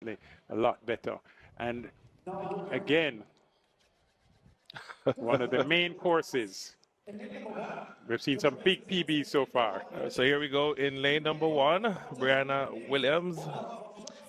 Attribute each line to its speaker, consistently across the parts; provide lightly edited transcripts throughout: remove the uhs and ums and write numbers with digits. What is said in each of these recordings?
Speaker 1: definitely a lot better. And again, one of the main courses. We've seen some big PBs so far.
Speaker 2: So here we go in lane number 1, Brianna Williams.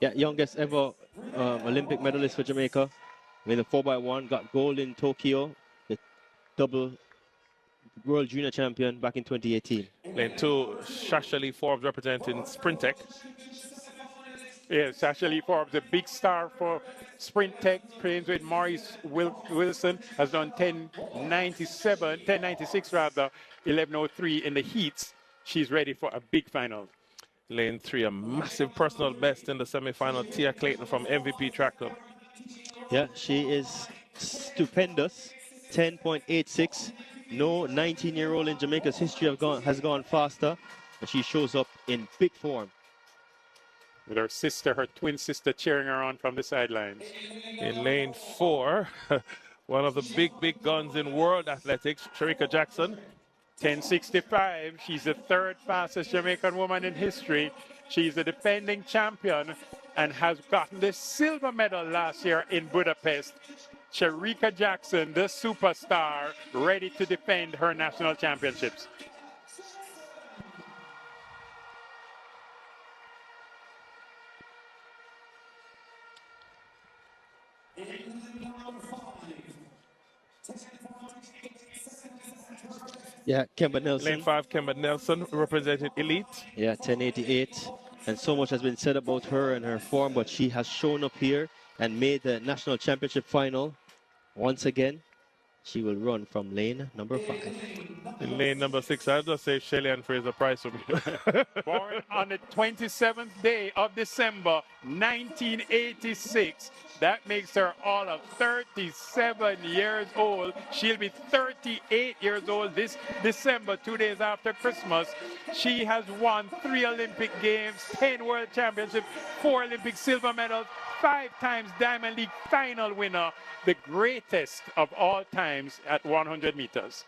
Speaker 3: Yeah, youngest ever Olympic medalist for Jamaica. In the 4x1, got gold in Tokyo, the double world junior champion back in 2018.
Speaker 2: Lane 2, Sasha Lee Forbes representing Sprint Tech.
Speaker 1: Yeah, Sasha Lee Forbes, a big star for Sprint Tech, trains with Maurice Wilson, has done 10.96 rather, 11.03 in the heats. She's ready for a big final.
Speaker 2: Lane 3, a massive personal best in the semi-final, Tia Clayton from MVP Track Club.
Speaker 3: Yeah, she is stupendous, 10.86. No 19-year-old in Jamaica's history has gone faster, but she shows up in big form.
Speaker 1: With her sister, her twin sister, cheering her on from the sidelines.
Speaker 2: In lane 4, one of the big guns in world athletics, Shericka Jackson.
Speaker 1: 10.65. She's the third fastest Jamaican woman in history. She's the defending champion and has gotten the silver medal last year in Budapest. Shericka Jackson, the superstar, ready to defend her national championships.
Speaker 3: Yeah, Kemba Nelson.
Speaker 2: Lane 5, Kemba Nelson, represented Elite.
Speaker 3: Yeah, 10.88. And so much has been said about her and her form, but she has shown up here and made the national championship final. Once again, she will run from lane number 5.
Speaker 2: In lane number 6, I'll just say Shelly and Fraser-Pryce.
Speaker 1: Born on the 27th day of December, 1986. That makes her all of 37 years old. She'll be 38 years old this December, 2 days after Christmas. She has won 3 Olympic Games, 10 World Championships, 4 Olympic silver medals, 5 times Diamond League final winner, the greatest of all times at 100 meters.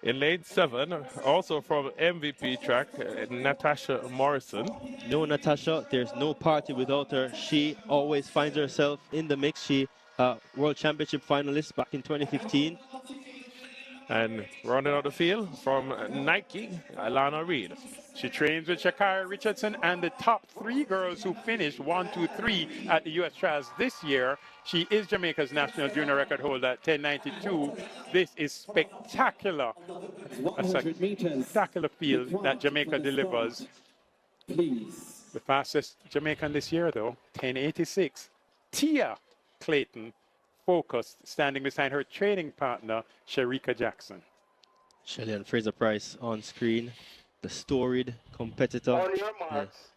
Speaker 2: In lane 7, also from MVP Track, Natasha Morrison.
Speaker 3: No, Natasha, there's no party without her. She always finds herself in the mix. She World Championship finalist back in 2015.
Speaker 2: And rounding out the field from Nike, Alana Reed.
Speaker 1: She trains with Shakira Richardson and the top 3 girls who finished 1, 2, 3 at the U.S. Trials this year. She is Jamaica's national junior record holder at 10.92. This is spectacular. A spectacular field that Jamaica delivers. The fastest Jamaican this year, though, 10.86. Tia Clayton, focused, standing beside her training partner, Shericka Jackson.
Speaker 3: Shelly and Fraser-Pryce on screen. The storied competitor.
Speaker 4: On your marks.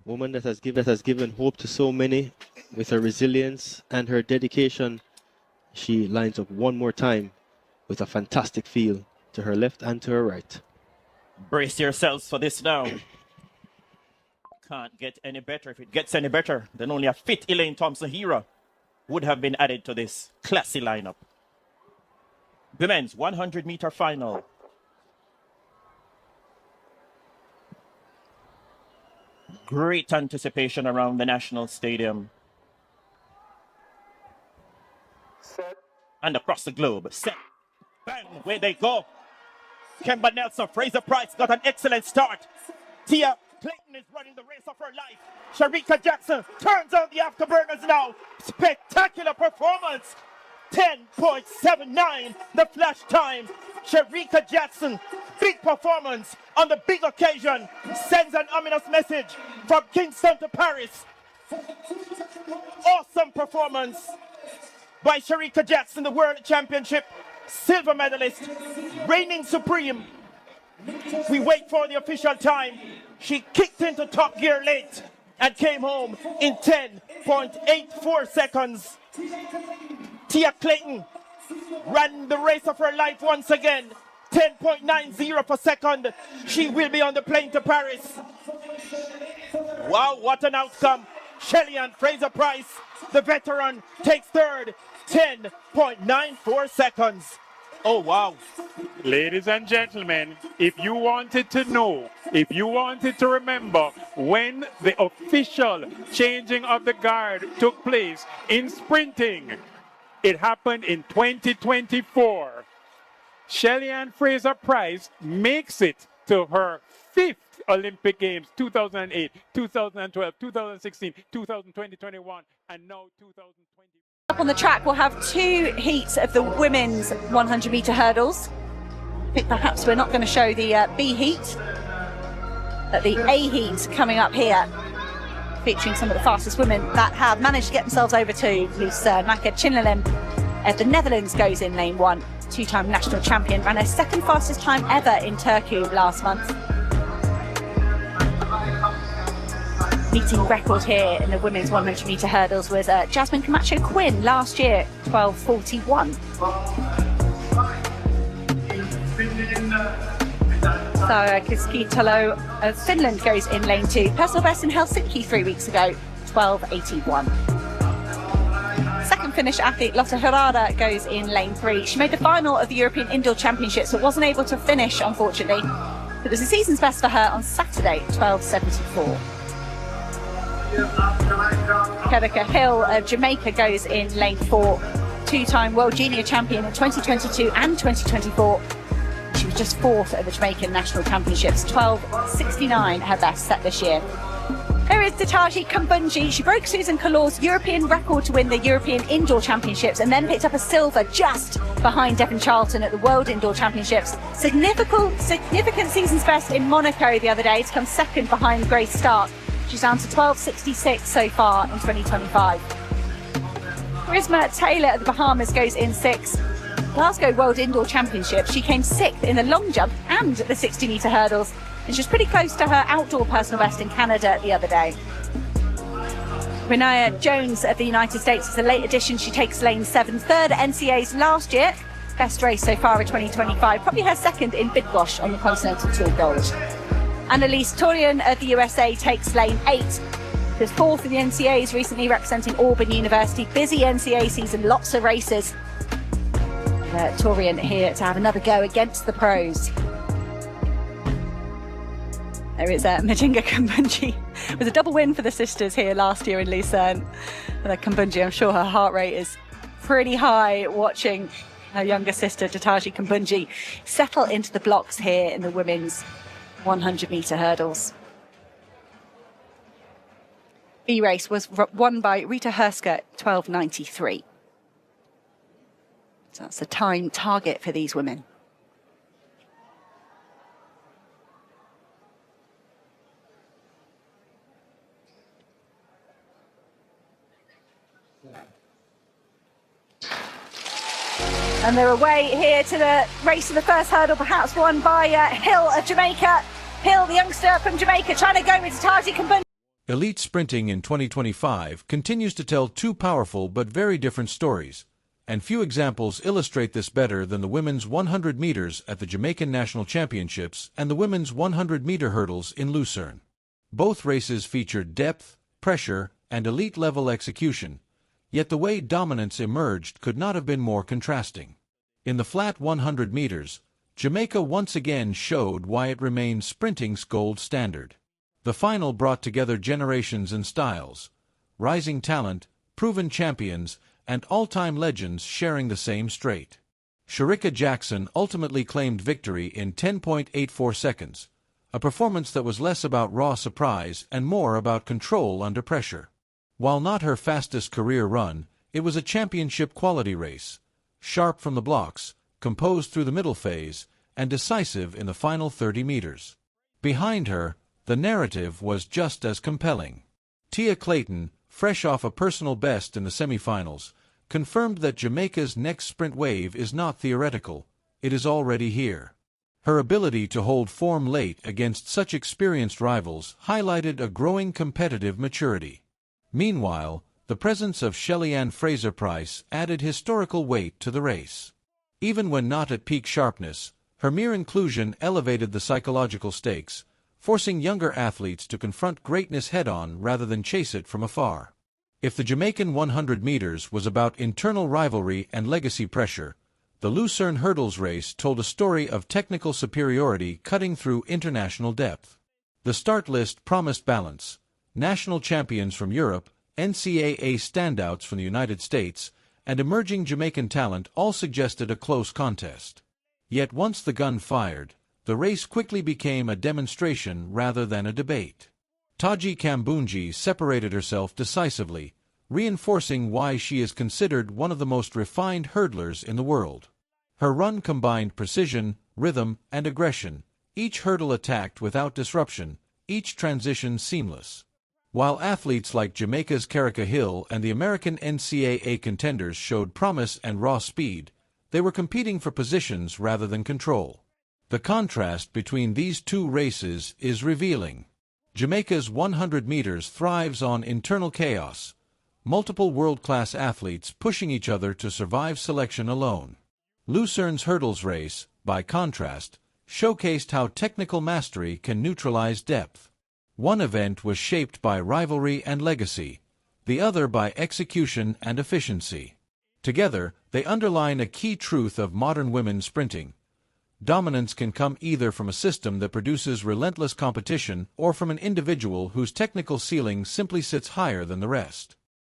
Speaker 3: Woman that has given hope to so many with her resilience and her dedication. She lines up one more time with a fantastic feel to her left and to her right.
Speaker 5: Brace yourselves for this now. Can't get any better. If it gets any better, then only a fit Elaine Thompson-Hera would have been added to this classy lineup. The men's 100-meter final. Great anticipation around the National Stadium.
Speaker 4: Set.
Speaker 5: And across the globe. Set. Bang, where they go. Kemba Nelson, Fraser-Pryce got an excellent start. Tia Clayton is running the race of her life. Shericka Jackson turns on the afterburners now. Spectacular performance. 10.79 the flash time. Shericka Jackson, big performance on the big occasion, sends an ominous message from Kingston to Paris. Awesome performance by Shericka Jackson, the World Championship silver medalist, reigning supreme. We wait for the official time. She kicked into top gear late and came home in 10.84 seconds. Tia Clayton ran the race of her life once again. 10.90 per second. She will be on the plane to Paris. Wow, what an outcome. Shelly and Fraser-Pryce, the veteran, takes third. 10.94 seconds. Oh, wow.
Speaker 1: Ladies and gentlemen, if you wanted to know, if you wanted to remember when the official changing of the guard took place in sprinting, it happened in 2024. Shelly-Ann Fraser-Pryce makes it to her 5th Olympic Games, 2008, 2012, 2016, 2020, 21, and now 2020.
Speaker 6: Up on the track, we'll have 2 heats of the women's 100-meter hurdles. I think perhaps we're not going to show the B heat, but the A heat coming up here, featuring some of the fastest women that have managed to get themselves over to Lucerne. Naka Chinlelem of the Netherlands goes in lane 1, 2-time national champion, ran her 2nd fastest time ever in Turku last month. Meeting record here in the women's 100-meter hurdles was Jasmine Camacho Quinn last year, 12:41. Sara Kiskitalo of Finland goes in lane 2. Personal best in Helsinki 3 weeks ago, 12:81. Second Finnish athlete Lotta Herrada goes in lane 3. She made the final of the European Indoor Championships but wasn't able to finish, unfortunately. It was a season's best for her on Saturday, 12:74. Shericka Hill of Jamaica goes in lane 4. 2-time World Junior Champion in 2022 and 2024. She was just 4th at the Jamaican National Championships, 12:69 her best set this year. Here is Kambundji. She broke Susan Kalor's European record to win the European Indoor Championships and then picked up a silver just behind Devon Charlton at the World Indoor Championships. Significant season's best in Monaco the other day to come 2nd behind Grace Stark. She's down to 12:66 so far in 2025. Charisma Taylor of the Bahamas goes in 6th. Glasgow World Indoor Championships, she came 6th in the long jump and the 60-meter hurdles, and she's pretty close to her outdoor personal best in Canada the other day. Renaya Jones of the United States is a late addition. She takes lane 7, 3rd at NCAs last year. Best race so far in 2025, probably her 2nd in Bidgosh on the Continental Tour Gold. Annalise Torian of the USA takes lane 8. She was 4th in the NCAs recently, representing Auburn University. Busy NCA season, lots of races. Torian here to have another go against the pros. There is Majinga Kambundji. It was a double win for the sisters here last year in Lucerne. And Kambundji, I'm sure her heart rate is pretty high watching her younger sister, Dataji Kambundji, settle into the blocks here in the women's 100-meter hurdles. B race was won by Rita Herska, 12:93. So that's the time target for these women. And they're away here to the race of the first hurdle, perhaps won by Hill of Jamaica. Hill, the youngster from Jamaica, trying to go with Tati Kambundji.
Speaker 7: Elite sprinting in 2025 continues to tell 2 powerful but very different stories, and few examples illustrate this better than the women's 100 meters at the Jamaican National Championships and the women's 100-meter hurdles in Lucerne. Both races featured depth, pressure, and elite-level execution, yet the way dominance emerged could not have been more contrasting. In the flat 100 meters, Jamaica once again showed why it remains sprinting's gold standard. The final brought together generations and styles, rising talent, proven champions, and all-time legends sharing the same straight. Shericka Jackson ultimately claimed victory in 10.84 seconds, a performance that was less about raw surprise and more about control under pressure. While not her fastest career run, it was a championship-quality race, sharp from the blocks, composed through the middle phase, and decisive in the final 30 meters. Behind her, the narrative was just as compelling. Tia Clayton, fresh off a personal best in the semifinals, confirmed that Jamaica's next sprint wave is not theoretical, it is already here. Her ability to hold form late against such experienced rivals highlighted a growing competitive maturity. Meanwhile, the presence of Shelly-Ann Fraser-Pryce added historical weight to the race. Even when not at peak sharpness, her mere inclusion elevated the psychological stakes, forcing younger athletes to confront greatness head-on rather than chase it from afar. If the Jamaican 100 meters was about internal rivalry and legacy pressure, The Lucerne hurdles race told a story of technical superiority cutting through international depth. The start list promised balance. National champions from Europe, NCAA standouts from the United States, and emerging Jamaican talent all suggested a close contest. Yet once the gun fired, the race quickly became a demonstration rather than a debate. Taji Kambundji separated herself decisively, reinforcing why she is considered one of the most refined hurdlers in the world. Her run combined precision, rhythm, and aggression, each hurdle attacked without disruption, each transition seamless. While athletes like Jamaica's Shericka Hill and the American NCAA contenders showed promise and raw speed, they were competing for positions rather than control. The contrast between these two races is revealing. Jamaica's 100 meters thrives on internal chaos, multiple world-class athletes pushing each other to survive selection alone. Lucerne's hurdles race, by contrast, showcased how technical mastery can neutralize depth. One event was shaped by rivalry and legacy, the other by execution and efficiency. Together, they underline a key truth of modern women's sprinting. Dominance can come either from a system that produces relentless competition or from an individual whose technical ceiling simply sits higher than the rest.